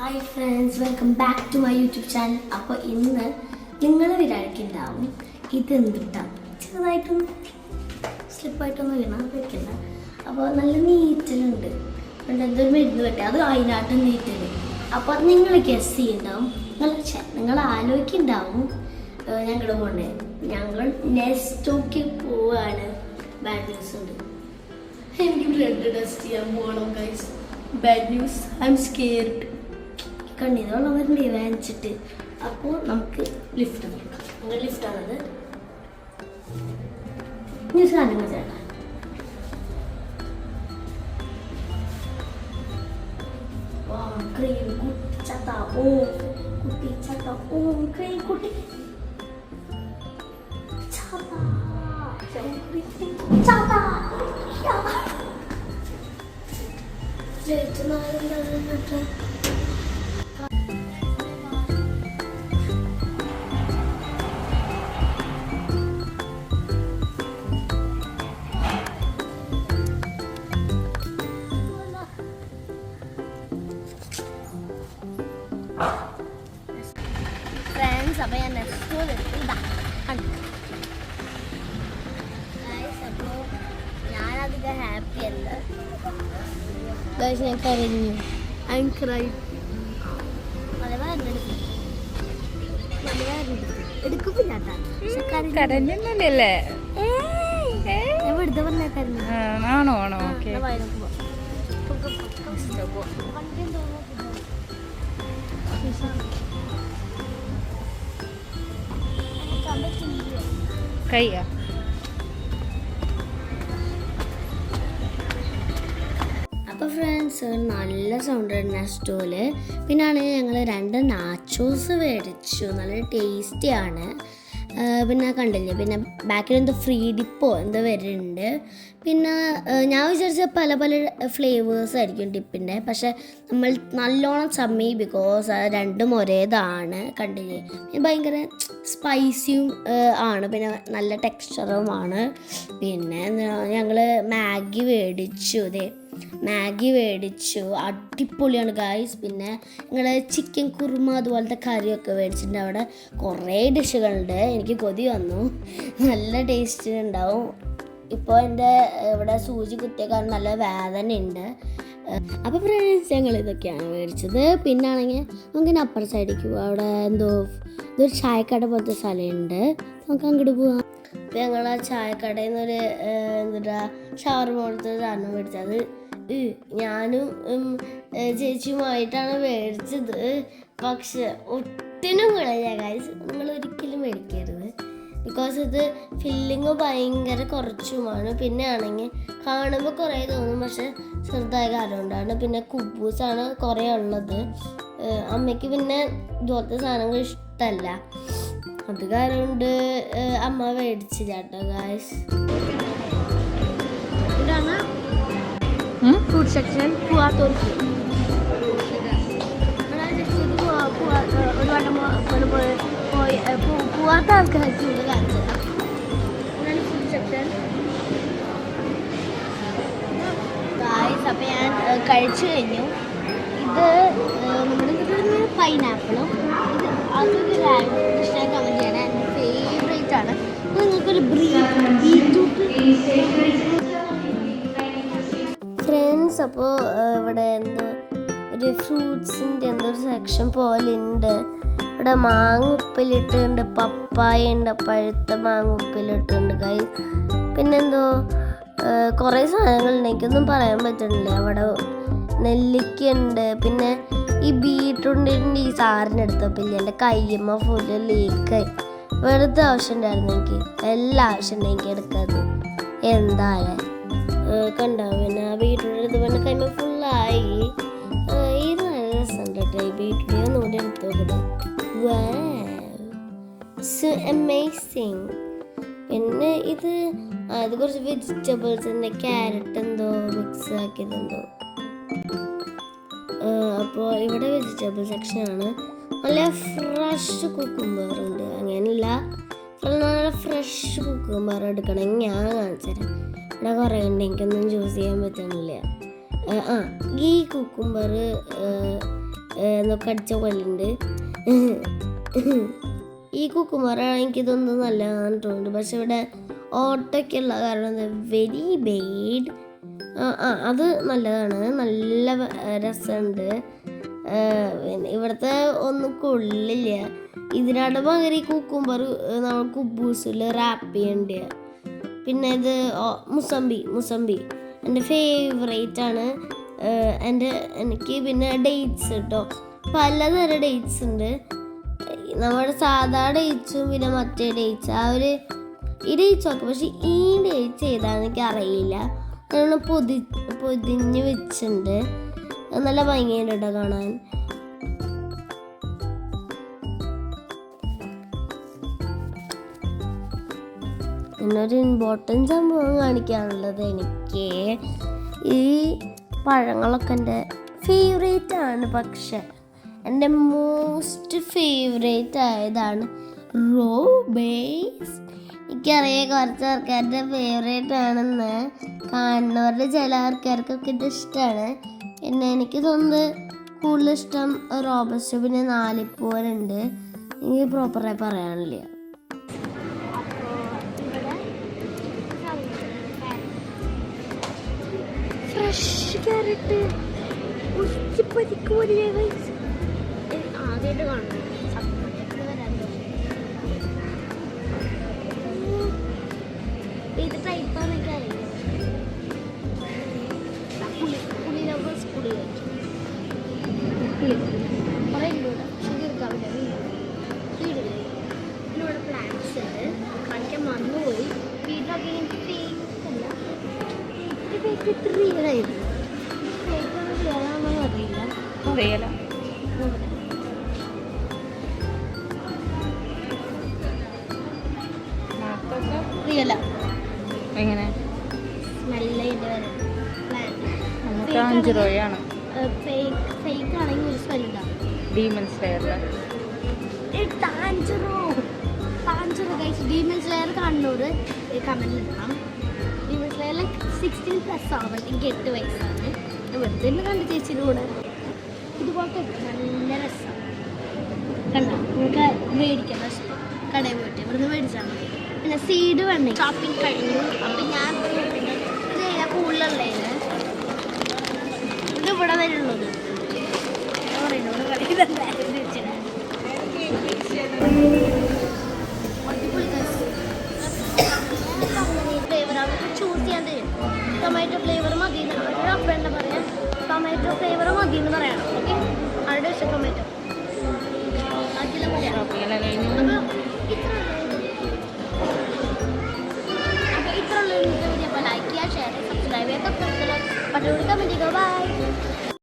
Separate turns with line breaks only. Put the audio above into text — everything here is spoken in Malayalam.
Hi friends, welcome back to my YouTube channel. അപ്പോൾ ഇന്ന് നിങ്ങൾ വിചാരിക്കുന്നുണ്ടാവും ഇതെന്തിട്ടാണ് ചെറുതായിട്ടൊന്ന് സ്ലിപ്പായിട്ടൊന്നും വീണാൽ വെക്കണ്ട. അപ്പോൾ നല്ല നീറ്റലുണ്ട്, എന്തൊരു മരുന്ന് പറ്റുക അത് അതിനായിട്ട് നീറ്റൽ. അപ്പോൾ അത് നിങ്ങൾ ഗസ് ചെയ്യുന്നുണ്ടാവും, നിങ്ങൾ ആലോചിക്കുന്നുണ്ടാവും ഞങ്ങളുടെ പോകണ്ടേ. ഞങ്ങൾ നെസ്റ്റോക്ക് പോവാണ്. ബാഡ് ന്യൂസ് ഉണ്ട്, എനിക്ക് ബ്ലഡ് ടെസ്റ്റ് ചെയ്യാൻ പോകണം guys. Bad news, I'm scared. കണ്ണീരോളം വരണ്ടേ വാങ്ങിച്ചിട്ട്. അപ്പോൾ നമുക്ക് ലിഫ്റ്റ് നോക്കാം. നിങ്ങൾ ലിഫ്റ്റാണത് ഇനി സാധനങ്ങൾ ചേട്ടാ. ക്രീം കുട്ടി ചത്ത ഓ കുട്ടി ചത്ത ഓ ക്രീം കുട്ടി ഫ്രണ്ട്സ്, അപ്പോൾ ഞാൻ നെസ്റ്റോയിൽ അപ്പോൾ ഞാനധികം ഹാപ്പി അല്ല. ഞാൻ കരഞ്ഞു, ഐ ക്രൈ.
കരഞ്ഞല്ലേ?
ഞാൻ വെറുതെ പറഞ്ഞായിരുന്നു.
ആണോ ആണോ ഓക്കെ. കയ്യാ
അപ്പോൾ ഫ്രണ്ട്സ്, നല്ല സൗണ്ട് ഉണ്ട് നെസ്റ്റോല്. പിന്നാണ് ഞങ്ങൾ 2 നാച്ചോസ് മേടിച്ചു, നല്ല ടേസ്റ്റിയാണ്. പിന്നെ കണ്ടില്ലേ, പിന്നെ ബാക്കിൽ എന്തോ ഫ്രീ ഡിപ്പോ എന്തോ വരുന്നുണ്ട്. പിന്നെ ഞാൻ വിചാരിച്ച പല പല ഫ്ലേവേഴ്സ് ആയിരിക്കും ഡിപ്പിൻ്റെ, പക്ഷെ നമ്മൾ നല്ലോണം ചമ്മി, ബിക്കോസ് രണ്ടും ഒരേതാണ്. കണ്ടില്ലേ, ഭയങ്കര സ്പൈസിയും ആണ്, പിന്നെ നല്ല ടെക്സ്ചറുമാണ്. പിന്നെ ഞങ്ങൾ മാഗി മേടിച്ചു. മാഗി മേടിച്ചു, അടിപൊളിയാണ് ഗായ്സ്. പിന്നെ ഞങ്ങൾ ചിക്കൻ കുറുമ അതുപോലത്തെ കറിയൊക്കെ മേടിച്ചിട്ടുണ്ട്. അവിടെ കുറേ ഡിഷുകളുണ്ട്. എനിക്ക് കൊതി വന്നു, നല്ല ടേസ്റ്റ് ഉണ്ടാവും. ഇപ്പോൾ എൻ്റെ ഇവിടെ സൂചി കുത്തിയ കാരണം നല്ല വേദന ഉണ്ട്. അപ്പോൾ ഫ്രണ്ട്സ്, ഞങ്ങൾ ഇതൊക്കെയാണ് മേടിച്ചത്. പിന്നാണെങ്കിൽ നമുക്കിനി അപ്പർ സൈഡിലേക്ക് പോകാം. അവിടെ ഇതൊരു ചായക്കട പോലത്തെ സ്ഥലമുണ്ട്, നമുക്ക് അങ്ങോട്ട് പോവാം. അപ്പോൾ ഞങ്ങൾ ആ ചായക്കടയിൽ നിന്നൊരു ഷവർമ പോലത്തെ സാധനം മേടിച്ചത്. ഞാനും ചേച്ചിയുമായിട്ടാണ് മേടിച്ചത്. പക്ഷെ ഒട്ടിനും വിളഞ്ഞ ഗൈസ്, നിങ്ങൾ ഒരിക്കലും മേടിക്കരുത്. ബിക്കോസ് ഇത് ഫില്ലിങ് ഭയങ്കര കുറച്ചുമാണ്. പിന്നെ ആണെങ്കിൽ കാണുമ്പോൾ കുറേ തോന്നും, പക്ഷെ ചെറുതായ കാലം കൊണ്ടാണ്. പിന്നെ കുബൂസാണ് കുറേ ഉള്ളത്. അമ്മയ്ക്ക് പിന്നെ ഇതുപോലത്തെ സാധനങ്ങൾ ഇഷ്ടമല്ല, അത് കാരണം കൊണ്ട് അമ്മ മേടിച്ചില്ല കേട്ടോ ഗൈസ്. ഇതാണ് ഫുഡ് സെക്ഷൻ. പൂവാത്ത ആൾക്കാർക്ക് ഇവിടെ കാണിച്ചത്. ഇതാണ് ഫുഡ് സെക്ഷൻ ഗൈസ്. അപ്പം ഞാൻ കഴിച്ചു കഴിഞ്ഞു. ഇത് നമ്മുടെ പൈനാപ്പിളും ഇത് അതൊരു കൃഷ്ണ കമൻറ്റ് ചെയ്യണേ, എൻ്റെ ഫേവറേറ്റ് ആണ്. നിങ്ങൾക്കൊരു ഫ്രണ്ട്സ്, അപ്പോൾ ഇവിടെ എന്തോ ഒരു ഫ്രൂട്ട്സിൻ്റെ എന്തോ ഒരു സെക്ഷൻ പോലെ ഉണ്ട്. ഇവിടെ മാങ്ങ ഉപ്പിലിട്ടുണ്ട്, പപ്പായ ഉണ്ട്, പഴുത്ത മാങ്ങ ഉപ്പിലിട്ടുണ്ട് ഗൈസ്. പിന്നെന്തോ കുറേ സാധനങ്ങളുണ്ട്, എനിക്കൊന്നും പറയാൻ പറ്റുന്നില്ല. അവിടെ നെല്ലിക്കുണ്ട്. പിന്നെ ഈ ബീട്രൂട്ടിൻ്റെ ഈ സാറിനെടുത്തപ്പോൾ എൻ്റെ കയ്യമ്മ ഫുള്ള് ലീക്കായി. വെറുതെ ആവശ്യമുണ്ടായിരുന്നു എനിക്ക്, എല്ലാ ആവശ്യമുണ്ട് എനിക്ക് എടുക്കാതെ. എന്തായാലും കണ്ടോ, പിന്നെ ബീട്രൂട്ട് എടുത്ത് പിന്നെ കൈമ ഫുള്ളായി. ഇത് നല്ല രസമുണ്ട് കേട്ടോ. ഈ ബീട്രൂട്ട് ഒന്നുകൂടി എടുത്ത് നോക്കട്ടെ. So amazing. പിന്നെ ഇത് കുറച്ച് വെജിറ്റബിൾസിൻ്റെ ക്യാരറ്റ് എന്തോ മിക്സ് ആക്കിയതെന്തോ. അപ്പോൾ ഇവിടെ വെജിറ്റബിൾ സെക്ഷനാണ്. നല്ല ഫ്രഷ് കുക്കുംബറുണ്ട്. അങ്ങനെയല്ല, നല്ല ഫ്രഷ് കുക്കുംബർ എടുക്കണമെങ്കിൽ ഞാൻ കാണിച്ചു തരാം. ഇവിടെ കുറേ ഉണ്ട്, എനിക്കൊന്നും ചൂസ് ചെയ്യാൻ പറ്റുന്നില്ല. ഈ കുക്കുംബർ എന്നൊക്കെ അടിച്ച പോലുണ്ട്. ഈ കുക്കുമറ എനിക്കിതൊന്നും നല്ലതാണെന്ന് തോന്നുന്നു. പക്ഷെ ഇവിടെ ഓട്ടൊക്കെ ഉള്ള കാരണം വെരി ബേഡ്. അത് നല്ലതാണ്, നല്ല രസമുണ്ട്. ഇവിടുത്തെ ഒന്നും കൊള്ളില്ല. ഇതിനാണ് പകരം ഈ കുക്കുംബർ നമ്മൾ കുബൂസിൽ റാപ്പ് ചെയ്യേണ്ട. പിന്നെ ഇത് മുസമ്പി എൻ്റെ ഫേവറേറ്റ് ആണ്. എനിക്ക് പിന്നെ ഡേറ്റ്സ് കേട്ടോ, പലതരം ഡേറ്റ്സ് ഉണ്ട്. നമ്മുടെ സാധാ ഡേറ്റ്സും പിന്നെ മറ്റേ ഡേറ്റ്സ്. ഈ ഡേറ്റ്സ് ഒക്കെ, പക്ഷെ ഈ ഡേറ്റ്സ് ഏതാണെന്ന് എനിക്ക് അറിയില്ല. നല്ലോണം പൊതിഞ്ഞ് വെച്ചിട്ടുണ്ട്. നല്ല ഭംഗിയുണ്ട് കേട്ടോ കാണാൻ. പിന്നൊരു ഇമ്പോർട്ടൻറ്റ് സംഭവം കാണിക്കാനുള്ളത്, എനിക്ക് ഈ പഴങ്ങളൊക്കെ എൻ്റെ ഫേവറേറ്റ് ആണ്. പക്ഷെ എൻ്റെ മോസ്റ്റ് ഫേവറേറ്റ് ആയതാണ് റോബേസ്. എനിക്കറിയാം കുറച്ച് ആൾക്കാരുടെ ഫേവറേറ്റ് ആണെന്ന്. കാണുന്നവരുടെ ചില ആൾക്കാർക്കൊക്കെ ഇത് ഇഷ്ടമാണ്. പിന്നെ എനിക്ക് തോന്നുന്നത് കൂടുതൽ ഇഷ്ടം റോബസ്റ്റ്. പിന്നെ നാലിപ്പൂരുണ്ട്, എനിക്ക് പ്രോപ്പറായി പറയാനില്ല. ഫ്രഷ് ക്യാരറ്റ് ആദ്യമായിട്ട് കാണുന്നു. ഇത് ടൈപ്പാന്നൊക്കെ അറിയില്ല. പുളി ലവേഴ്സ് പുളി കുറേ ഉണ്ട്. ഷുഗർക്കാവില്ല വീടില്ല. ഇതിലൂടെ പ്ലാന്റ്സ് ഉണ്ട്. കാണിക്കാൻ മറന്നുപോയി. വീട്ടിലൊക്കെ എനിക്ക് ഫേക്കല്ല, ഫേക്ക് റിയലായിരുന്നു. ഫേക്കാണ് റിയലാണെന്ന് അറിയില്ല. റിയല
എങ്ങനെ
സ്മെല്ലായിട്ട് വരും.
നമുക്ക് 5 രൂപയാണ്.
ഫേക്ക് ആണെങ്കിൽ ഒരു സ്മെല്ലുണ്ടാവും.
ഡീമൺ സ്ലെയറിൽ
ഡീമൺ സ്ലെയർ കണ്ണൂർ കമന്റിൽ ഇടാം. ഡീമൺ സ്ലെയറിൽ 16+ ആണ്. എനിക്ക് 8 വയസ്സാണ്. വെറുതെ കണ്ട് ചേച്ചിയുടെ കൂടെ. ഇതുപോലത്തെ നല്ല രസമാണ്. കണ്ടോ, നമുക്ക് മേടിക്കാം. പക്ഷേ കടയിൽ പോയിട്ട് ഇവിടുന്ന് മേടിച്ചാൽ മതി. പിന്നെ സീഡ് വേണ്ടേ. ഷോപ്പിംഗ് കഴിഞ്ഞു. അപ്പം ഞാൻ കൂടുതലുള്ളതിന് ഇത് ഇവിടെ വരുള്ളത് ഫ്ലേവറാണ് ചൂസ് ചെയ്യാൻ തരും. ടൊമാറ്റോ ഫ്ലേവർ മതി എന്താ പറയാ, ടൊമാറ്റോ ഫ്ലേവർ മതി എന്ന് പറയണം. ഓക്കെ, അവരുടെ ഇഷ്ടം ടൊമാറ്റോ. അപ്പോൾ ഇത്രയുള്ള വീഡിയോ ലൈക്ക് ചെയ്യുക, ഷെയർ ചെയ്യുക, സബ്സ്ക്രൈബ് ചെയ്യുക, തൊട്ടടുത്തുള്ള ബട്ടൺ കൊടുക്കാൻ വേണ്ടി ബൈ.